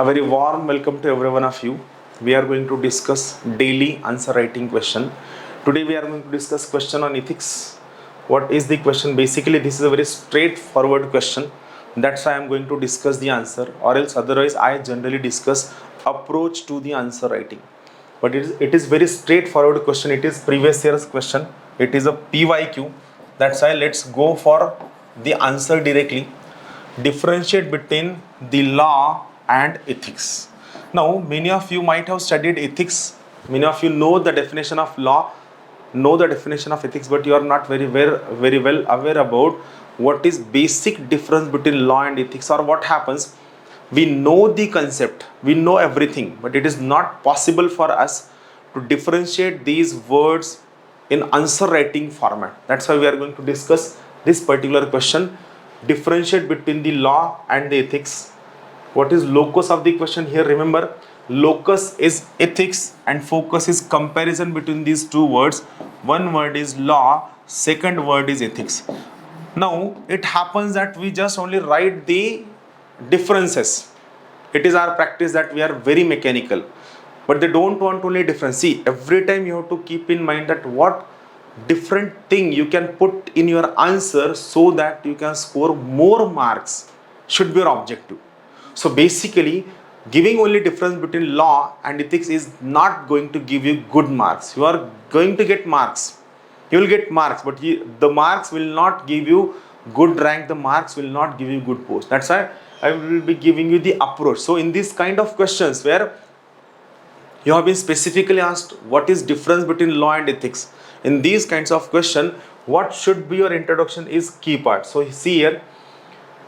A very warm welcome to every one of you. We are going to discuss daily answer writing question. Today we are going to discuss question on ethics. What is the question? Basically, this is a very straightforward question. That's why I am going to discuss the answer, or else otherwise I generally discuss approach to the answer writing. But it is very straightforward question. It is previous year's question. It is a PYQ. That's why let's go for the answer directly. Differentiate between the law and ethics. Now, many of you might have studied ethics. Many of you know the definition of law, know the definition of ethics, but you are not very well aware about what is basic difference between law and ethics, or what happens. We know the concept, we know everything, but it is not possible for us to differentiate these words in answer writing format. That's why we are going to discuss this particular question. Differentiate between the law and the ethics. What is locus of the question here? Remember, locus is ethics and focus is comparison between these two words. One word is law, second word is ethics. Now it happens that we just only write the differences. It is our practice that we are very mechanical, but they don't want only difference. See, every time you have to keep in mind that what different thing you can put in your answer so that you can score more marks should be your objective. So basically, giving only difference between law and ethics is not going to give you good marks. You are going to get marks. You will get marks, but the marks will not give you good rank. The marks will not give you good post. That's why I will be giving you the approach. So in this kind of questions where you have been specifically asked what is difference between law and ethics, in these kinds of question, what should be your introduction is key part. So see here,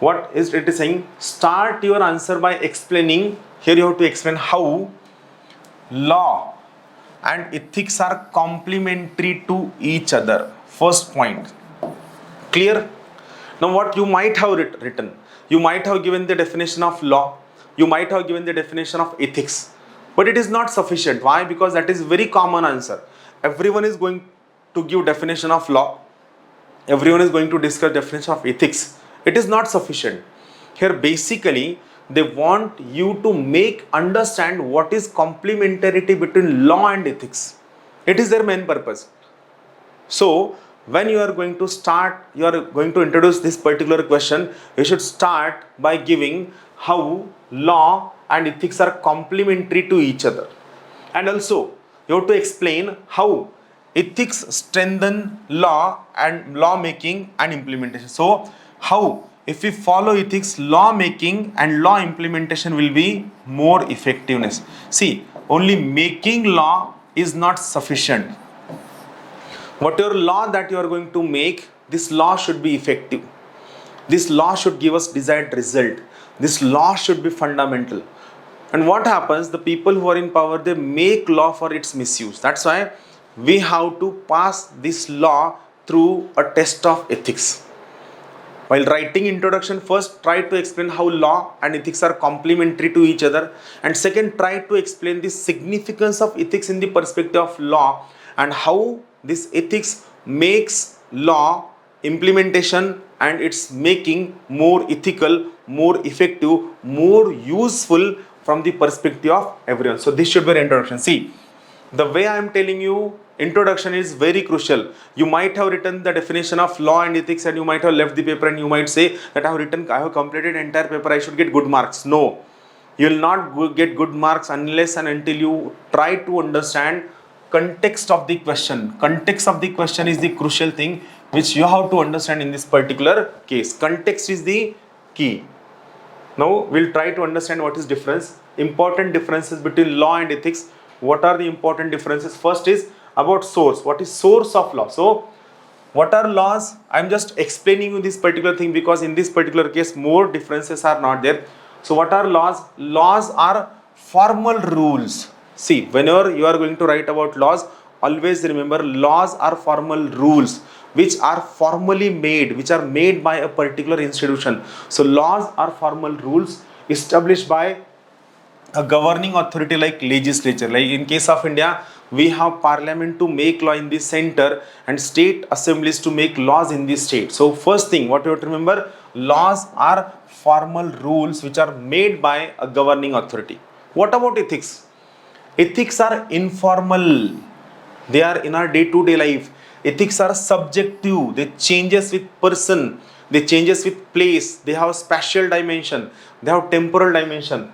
what is it is saying? Start your answer by explaining. Here you have to explain how law and ethics are complementary to each other. First point. Clear? Now what you might have written, you might have given the definition of law, you might have given the definition of ethics, but it is not sufficient. Why? Because that is very common answer. Everyone is going to give definition of law, everyone is going to discuss definition of ethics. It is not sufficient. Here basically they want you to make understand what is complementarity between law and ethics. It is their main purpose. So when you are going to start, you are going to introduce this particular question, you should start by giving how law and ethics are complementary to each other. And also you have to explain how ethics strengthen law and lawmaking and implementation. So how, if we follow ethics, lawmaking and law implementation will be more effectiveness. See, only making law is not sufficient. Whatever law that you are going to make, this law should be effective. This law should give us desired result. This law should be fundamental. And what happens? The people who are in power, they make law for its misuse. That's why we have to pass this law through a test of ethics. While writing introduction, first try to explain how law and ethics are complementary to each other, and second try to explain the significance of ethics in the perspective of law and how this ethics makes law implementation and its making more ethical, more effective, more useful from the perspective of everyone. So this should be an introduction. See, the way I am telling you, introduction is very crucial. You might have written the definition of law and ethics and you might have left the paper and you might say that I have completed entire paper, I should get good marks. No, you will not get good marks unless and until you try to understand context of the question. Context of the question is the crucial thing which you have to understand in this particular case. Context is the key. Now we'll try to understand what is difference. Important differences between law and ethics. What are the important differences? First is about source. What is source of law? So what are laws? I'm just explaining you this particular thing because in this particular case more differences are not there. So what are laws? Laws are formal rules. See, whenever you are going to write about laws, always remember laws are formal rules which are formally made, which are made by a particular institution. So laws are formal rules established by a governing authority like legislature. Like in case of India, we have parliament to make law in the center and state assemblies to make laws in the state. So first thing what you have to remember, Laws are formal rules which are made by a governing authority. What about ethics? Ethics are informal. They are in our day-to-day life. Ethics are subjective. They changes with person. They changes with place. They have spatial dimension. They have temporal dimension.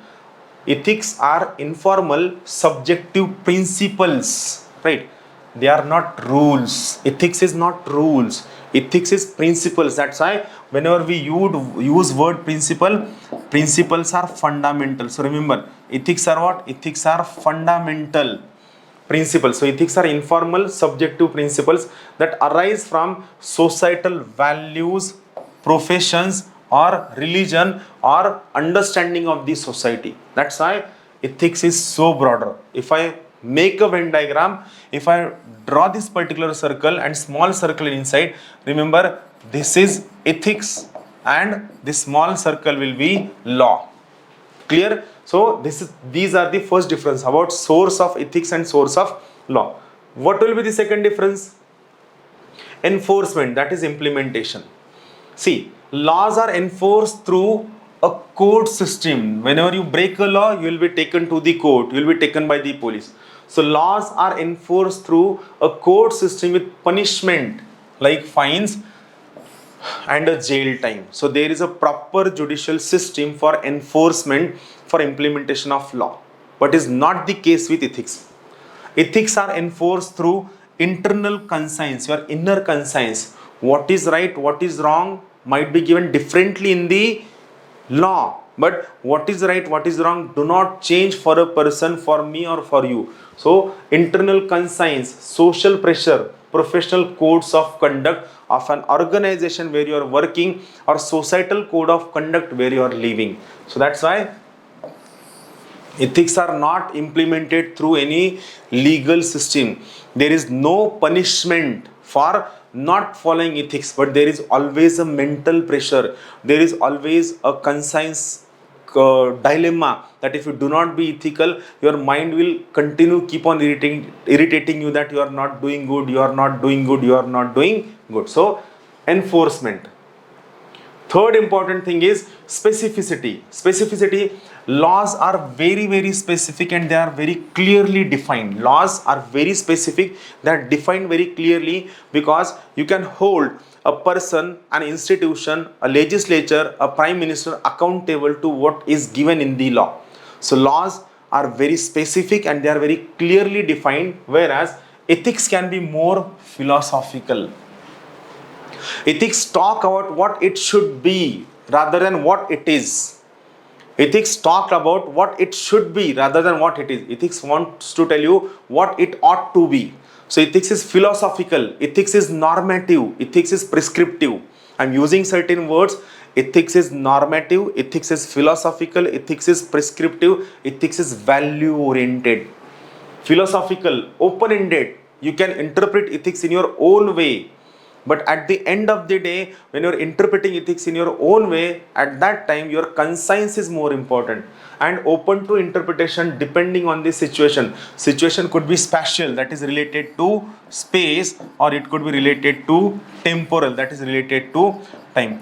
Ethics are informal, subjective principles, right? They are not rules. Ethics is not rules. Ethics is principles. That's why whenever we use word principle, principles are fundamental. So remember, ethics are what? Ethics are fundamental principles. So ethics are informal, subjective principles that arise from societal values, professions, or religion, or understanding of the society. That's why ethics is so broader. If I make a Venn diagram, if I draw this particular circle and small circle inside, remember this is ethics and this small circle will be law. Clear? So these are the first difference about source of ethics and source of law. What will be the second difference? Enforcement, that is implementation. See, laws are enforced through a court system. Whenever you break a law, you will be taken to the court, you will be taken by the police. So laws are enforced through a court system with punishment like fines and a jail time. So there is a proper judicial system for enforcement, for implementation of law. But is not the case with ethics. Ethics are enforced through internal conscience, your inner conscience. What is right, what is wrong might be given differently in the law. But what is right, what is wrong do not change for a person, for me or for you. So internal conscience, social pressure, professional codes of conduct of an organization where you are working, or societal code of conduct where you are living. So that's why ethics are not implemented through any legal system. There is no punishment for not following ethics, but there is always a mental pressure. There is always a conscience dilemma that if you do not be ethical, your mind will continue keep on irritating you that you are not doing good, you are not doing good, you are not doing good. So enforcement. Third important thing is specificity. Specificity, laws are very specific and they are very clearly defined. Laws are very specific, they are defined very clearly, because you can hold a person, an institution, a legislature, a prime minister accountable to what is given in the law. So laws are very specific and they are very clearly defined, whereas ethics can be more philosophical. Ethics talk about what it should be rather than what it is. Ethics talk about what it should be rather than what it is. Ethics wants to tell you what it ought to be. So ethics is philosophical, ethics is normative, ethics is prescriptive. I'm using certain words. Ethics is normative, ethics is philosophical, ethics is prescriptive, ethics is value oriented. Philosophical, open-ended. You can interpret ethics in your own way. But at the end of the day, when you're interpreting ethics in your own way, at that time your conscience is more important and open to interpretation depending on the situation. Situation could be spatial, that is related to space, or it could be related to temporal, that is related to time.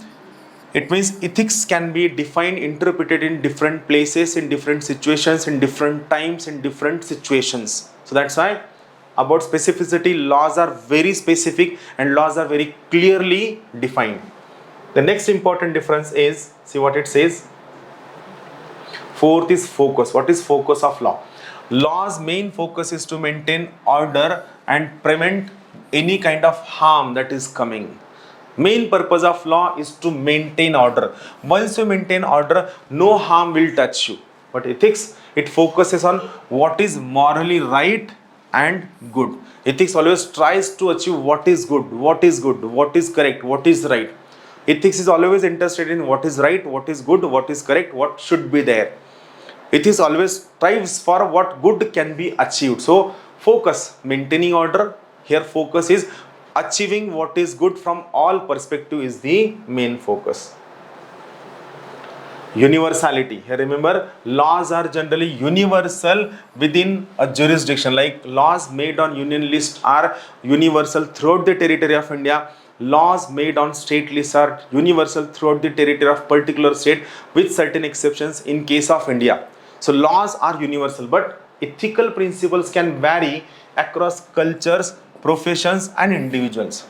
It means ethics can be defined, interpreted in different places, in different situations, in different times, in different situations. So that's why about specificity, laws are very specific and laws are very clearly defined. The next important difference is, see what it says. Fourth is focus. What is focus of law? Law's main focus is to maintain order and prevent any kind of harm that is coming. Main purpose of law is to maintain order. Once you maintain order, no harm will touch you. But ethics, it focuses on what is morally right and good. Ethics always tries to achieve what is good, what is correct, what is right. Ethics is always interested in what is right, what is good, what is correct, what should be there. Ethics always strives for what good can be achieved. So focus, maintaining order. Here focus is achieving what is good from all perspective is the main focus. Universality. Here remember, laws are generally universal within a jurisdiction. Like laws made on union list are universal throughout the territory of India. laws made on state lists are universal throughout the territory of particular state with certain exceptions in case of India. So laws are universal, but ethical principles can vary across cultures, professions and individuals.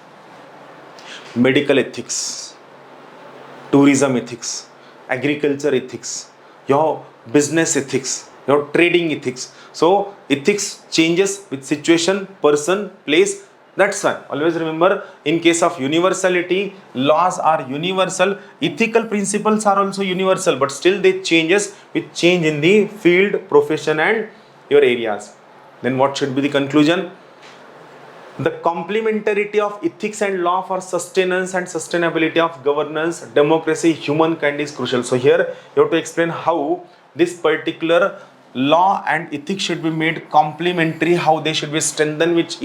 Medical ethics, tourism ethics, agriculture ethics, your business ethics, your trading ethics. So ethics changes with situation, person, place. That's why always remember, in case of universality, laws are universal, ethical principles are also universal, but still they changes with change in the field, profession and your areas. Then what should be the conclusion? The complementarity of ethics and law for sustenance and sustainability of governance, democracy, humankind is crucial. So here you have to explain how this particular law and ethics should be made complementary, how they should be strengthened with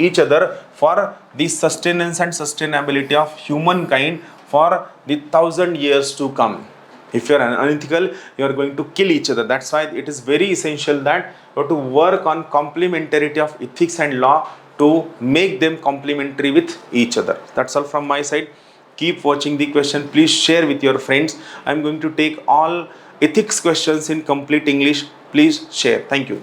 each other for the sustenance and sustainability of humankind for the 1,000 years to come. If you are unethical, you are going to kill each other. That's why it is very essential that you have to work on complementarity of ethics and law to make them complementary with each other. That's all from my side. Keep watching the question. Please share with your friends. I'm going to take all ethics questions in complete English. Please share. Thank you.